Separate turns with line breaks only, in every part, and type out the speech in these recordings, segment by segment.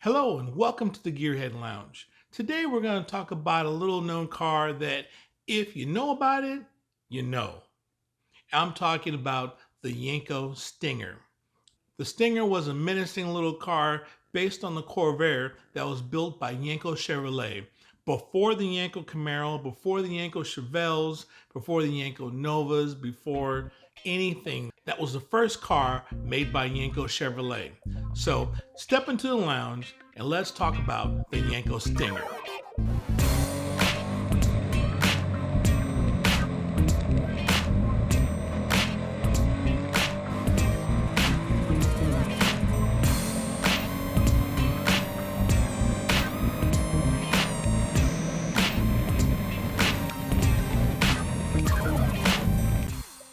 Hello and welcome to the Gearhead Lounge. Today we're going to talk about a little known car that if you know about it, you know. I'm talking about the Yenko Stinger. The Stinger was a menacing little car based on the Corvair that was built by Yenko Chevrolet. Before the Yenko Camaro, before the Yenko Chevrolets, before the Yenko Novas, before anything, that was the first car made by Yenko Chevrolet. So step into the lounge and let's talk about the Yenko Stinger.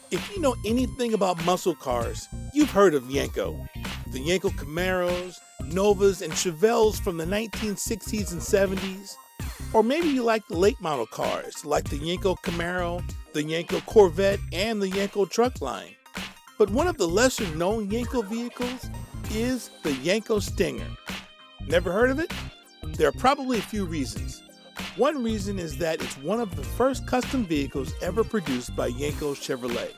If you know anything about muscle cars, you've heard of Yenko. The Yenko Camaros, Novas, and Chevrolets from the 1960s and 70s. Or maybe you like the late model cars like the Yenko Camaro, the Yenko Corvette, and the Yenko truck line. But one of the lesser known Yenko vehicles is the Yenko Stinger. Never heard of it? There are probably a few reasons. One reason is that it's one of the first custom vehicles ever produced by Yenko Chevrolet.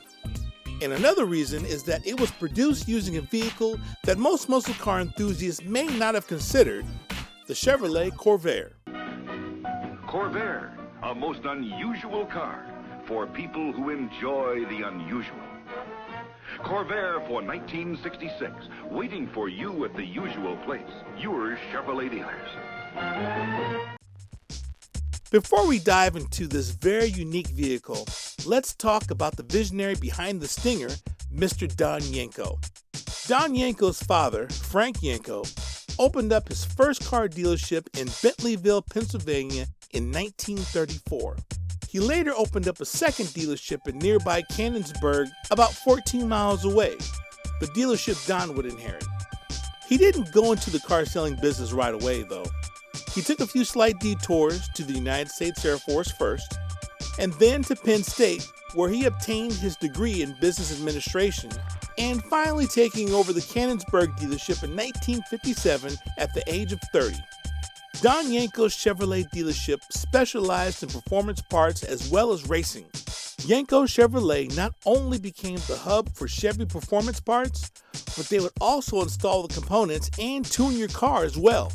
And another reason is that it was produced using a vehicle that most muscle car enthusiasts may not have considered, the Chevrolet Corvair.
Corvair, a most unusual car for people who enjoy the unusual. Corvair for 1966, waiting for you at the usual place, your Chevrolet dealers.
Before we dive into this very unique vehicle, let's talk about the visionary behind the Stinger, Mr. Don Yenko. Don Yenko's father, Frank Yenko, opened up his first car dealership in Bentleyville, Pennsylvania in 1934. He later opened up a second dealership in nearby Canonsburg, about 14 miles away, the dealership Don would inherit. He didn't go into the car selling business right away, though. He took a few slight detours to the United States Air Force first, and then to Penn State, where he obtained his degree in business administration, and finally taking over the Canonsburg dealership in 1957 at the age of 30. Don Yenko's Chevrolet dealership specialized in performance parts as well as racing. Yenko Chevrolet not only became the hub for Chevy performance parts, but they would also install the components and tune your car as well.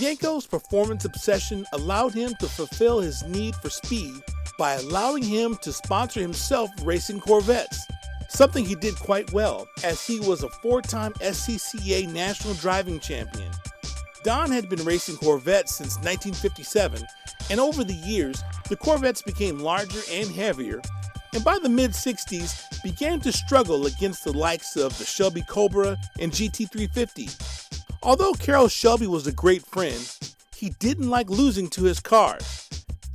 Yenko's performance obsession allowed him to fulfill his need for speed by allowing him to sponsor himself racing Corvettes, something he did quite well as he was a four-time SCCA National Driving Champion. Don had been racing Corvettes since 1957, and over the years, the Corvettes became larger and heavier, and by the mid-60s began to struggle against the likes of the Shelby Cobra and GT350. Although Carroll Shelby was a great friend, he didn't like losing to his cars,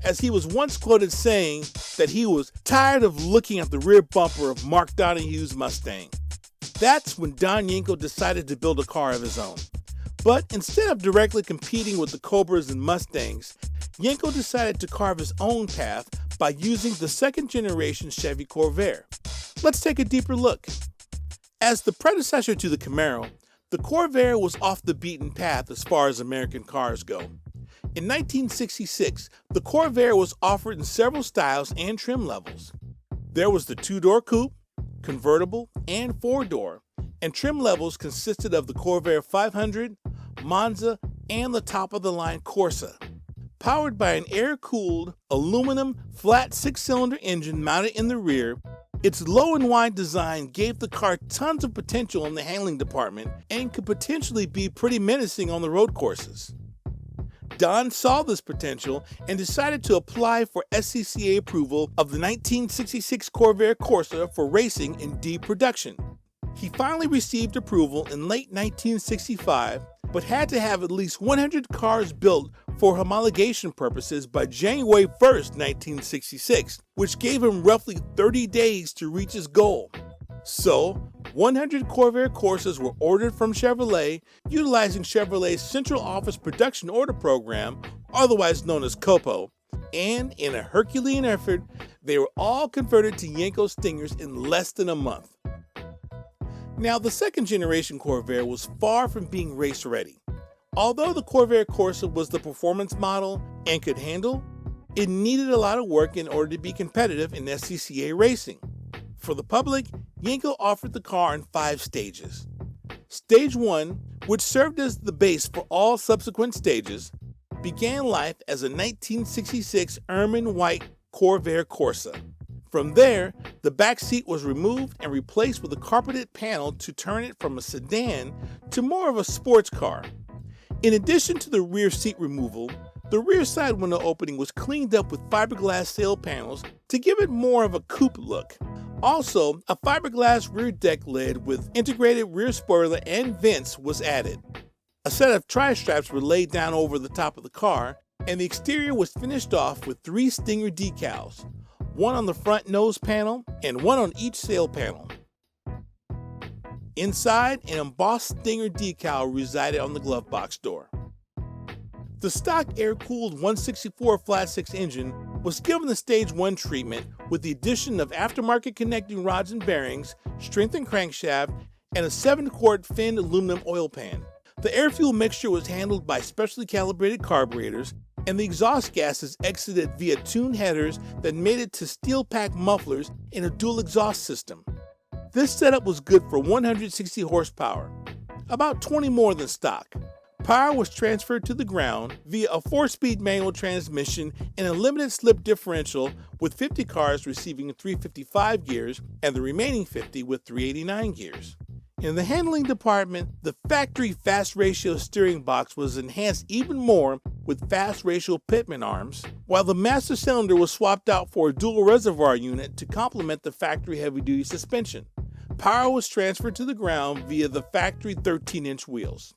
as he was once quoted saying that he was tired of looking at the rear bumper of Mark Donahue's Mustang. That's when Don Yenko decided to build a car of his own. But instead of directly competing with the Cobras and Mustangs, Yenko decided to carve his own path by using the second generation Chevy Corvair. Let's take a deeper look. As the predecessor to the Camaro, the Corvair was off the beaten path as far as American cars go. In 1966, the Corvair was offered in several styles and trim levels. There was the two-door coupe, convertible, and four-door, and trim levels consisted of the Corvair 500, Monza, and the top-of-the-line Corsa. Powered by an air-cooled, aluminum, flat six-cylinder engine mounted in the rear, its low and wide design gave the car tons of potential in the handling department and could potentially be pretty menacing on the road courses. Don saw this potential and decided to apply for SCCA approval of the 1966 Corvair Corsa for racing in D production. He finally received approval in late 1965, but had to have at least 100 cars built for homologation purposes by January 1st, 1966, which gave him roughly 30 days to reach his goal. So, 100 Corvair Corsas were ordered from Chevrolet, utilizing Chevrolet's Central Office Production Order Program, otherwise known as COPO, and in a Herculean effort, they were all converted to Yenko Stingers in less than a month. Now, the second generation Corvair was far from being race ready. Although the Corvair Corsa was the performance model and could handle, it needed a lot of work in order to be competitive in SCCA racing. For the public, Yenko offered the car in 5 stages. Stage 1, which served as the base for all subsequent stages, began life as a 1966 ermine white Corvair Corsa. From there, the back seat was removed and replaced with a carpeted panel to turn it from a sedan to more of a sports car. In addition to the rear seat removal, the rear side window opening was cleaned up with fiberglass sail panels to give it more of a coupe look. Also, a fiberglass rear deck lid with integrated rear spoiler and vents was added. A set of tri-straps were laid down over the top of the car, and the exterior was finished off with 3 Stinger decals, one on the front nose panel and one on each sail panel. Inside, an embossed Stinger decal resided on the glove box door. The stock air-cooled 164 flat-6 engine was given the Stage 1 treatment with the addition of aftermarket connecting rods and bearings, strengthened crankshaft, and a 7-quart finned aluminum oil pan. The air-fuel mixture was handled by specially calibrated carburetors, and the exhaust gases exited via tuned headers that mated to steel-packed mufflers in a dual exhaust system. This setup was good for 160 horsepower, about 20 more than stock. Power was transferred to the ground via a 4-speed manual transmission and a limited slip differential, with 50 cars receiving 355 gears and the remaining 50 with 389 gears. In the handling department, the factory fast ratio steering box was enhanced even more with fast ratio pitman arms, while the master cylinder was swapped out for a dual reservoir unit to complement the factory heavy-duty suspension. Power was transferred to the ground via the factory 13-inch wheels.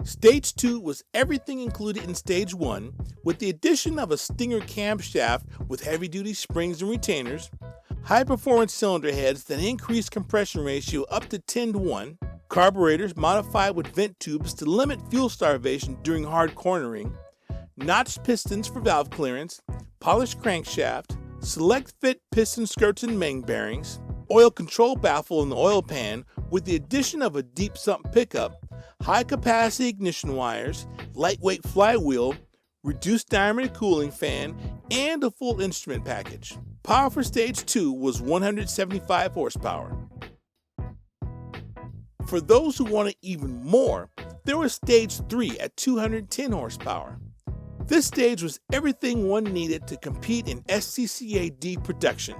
Stage 2 was everything included in Stage 1, with the addition of a Stinger camshaft with heavy-duty springs and retainers, high-performance cylinder heads that increased compression ratio up to 10-to-1, carburetors modified with vent tubes to limit fuel starvation during hard cornering, notched pistons for valve clearance, polished crankshaft, select fit piston skirts and main bearings, oil control baffle in the oil pan with the addition of a deep sump pickup, high-capacity ignition wires, lightweight flywheel, reduced diameter cooling fan, and a full instrument package. Power for Stage 2 was 175 horsepower. For those who wanted even more, there was Stage 3 at 210 horsepower. This stage was everything one needed to compete in SCCA D production.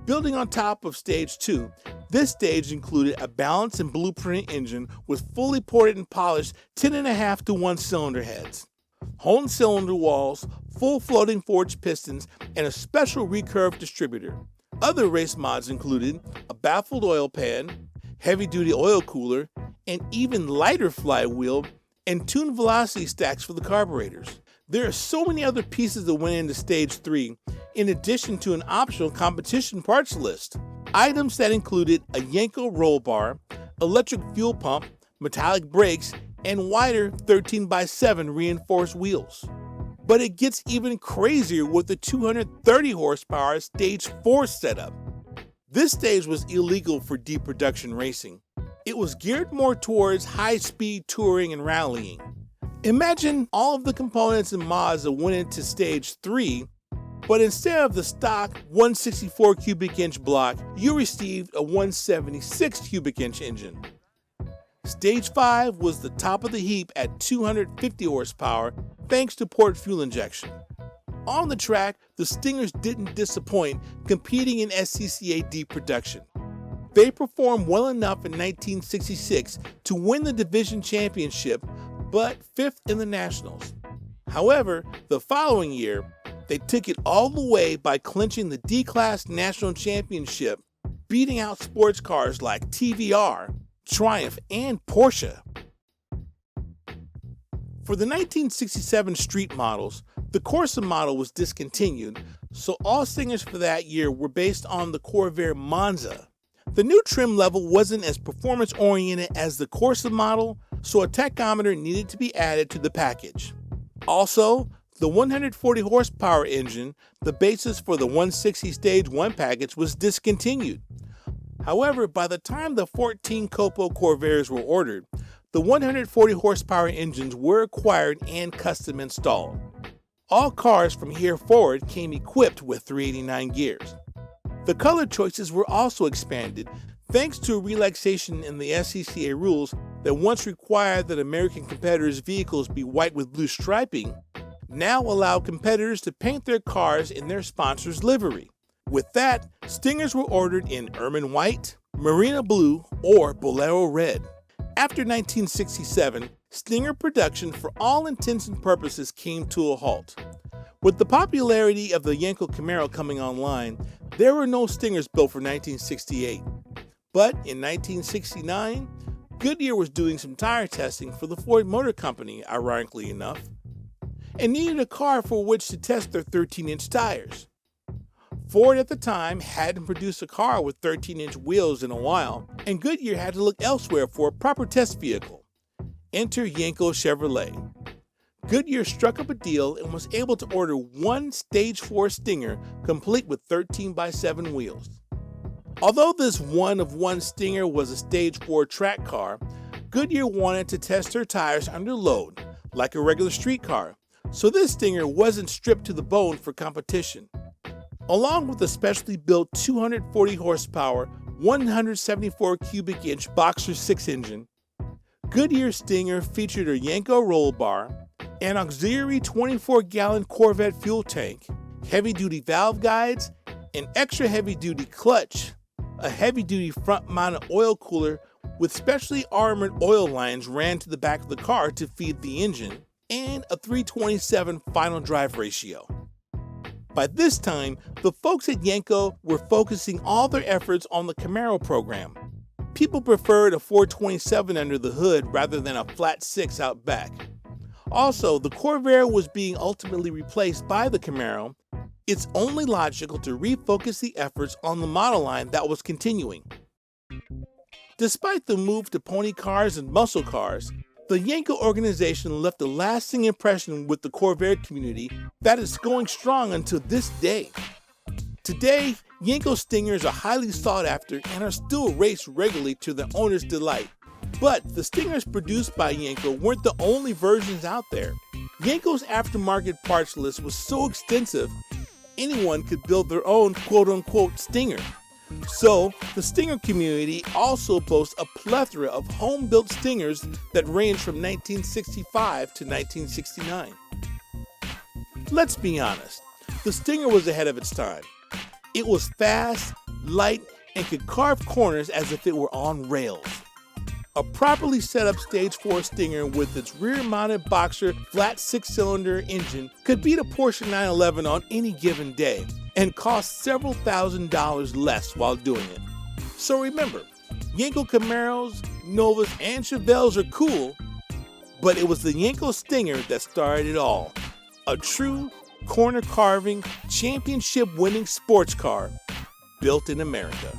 Building on top of Stage 2, this stage included a balanced and blueprint engine with fully ported and polished 10.5-to-1 cylinder heads, honed cylinder walls, full floating forged pistons, and a special recurve distributor. Other race mods included a baffled oil pan, heavy-duty oil cooler, and even lighter flywheel and tuned velocity stacks for the carburetors. There are so many other pieces that went into Stage 3, in addition to an optional competition parts list. Items that included a Yenko roll bar, electric fuel pump, metallic brakes, and wider 13x7 reinforced wheels. But it gets even crazier with the 230 horsepower Stage 4 setup. This stage was illegal for D production racing. It was geared more towards high-speed touring and rallying. Imagine all of the components and mods that went into Stage 3, but instead of the stock 164 cubic inch block, you received a 176 cubic inch engine. Stage 5 was the top of the heap at 250 horsepower thanks to port fuel injection. On the track, the Stingers didn't disappoint, competing in SCCA D production. They performed well enough in 1966 to win the division championship, but 5th in the Nationals. However, the following year, they took it all the way by clinching the D-Class National Championship, beating out sports cars like TVR, Triumph, and Porsche. For the 1967 street models, the Corsa model was discontinued, so all Stingers for that year were based on the Corvair Monza. The new trim level wasn't as performance-oriented as the Corsa model, so a tachometer needed to be added to the package. Also, the 140 horsepower engine, the basis for the 160 Stage 1 package, was discontinued. However, by the time the 14 Copo Corvairs were ordered, the 140 horsepower engines were acquired and custom installed. All cars from here forward came equipped with 389 gears. The color choices were also expanded thanks to a relaxation in the SCCA rules that once required that American competitors' vehicles be white with blue striping, now allow competitors to paint their cars in their sponsor's livery. With that, Stingers were ordered in ermine white, marina blue, or bolero red. After 1967, Stinger production for all intents and purposes came to a halt. With the popularity of the Yenko Camaro coming online, there were no Stingers built for 1968. But in 1969, Goodyear was doing some tire testing for the Ford Motor Company, ironically enough, and needed a car for which to test their 13-inch tires. Ford at the time hadn't produced a car with 13-inch wheels in a while, and Goodyear had to look elsewhere for a proper test vehicle. Enter Yenko Chevrolet. Goodyear struck up a deal and was able to order one Stage 4 Stinger complete with 13x7 wheels. Although this one-of-one Stinger was a Stage 4 track car, Goodyear wanted to test their tires under load, like a regular street car, so this Stinger wasn't stripped to the bone for competition. Along with a specially built 240 horsepower, 174 cubic inch Boxer 6 engine, Goodyear Stinger featured a Yenko roll bar, an auxiliary 24-gallon Corvette fuel tank, heavy-duty valve guides, an extra heavy-duty clutch, a heavy-duty front-mounted oil cooler with specially armored oil lines ran to the back of the car to feed the engine, and a 3:27 final drive ratio. By this time, the folks at Yenko were focusing all their efforts on the Camaro program. People preferred a 427 under the hood rather than a flat 6 out back. Also, the Corvair was being ultimately replaced by the Camaro. It's only logical to refocus the efforts on the model line that was continuing. Despite the move to pony cars and muscle cars, the Yenko organization left a lasting impression with the Corvair community that is going strong until this day. Today, Yenko Stingers are highly sought after and are still raced regularly to their owner's delight. But the Stingers produced by Yenko weren't the only versions out there. Yenko's aftermarket parts list was so extensive, anyone could build their own quote-unquote Stinger. So, the Stinger community also boasts a plethora of home-built Stingers that range from 1965 to 1969. Let's be honest, the Stinger was ahead of its time. It was fast, light, and could carve corners as if it were on rails. A properly set up Stage 4 Stinger with its rear-mounted Boxer flat 6-cylinder engine could beat a Porsche 911 on any given day and cost several $1,000s less while doing it. So remember, Yenko Camaros, Novas, and Chevelles are cool, but it was the Yenko Stinger that started it all. A true corner-carving, championship-winning sports car built in America.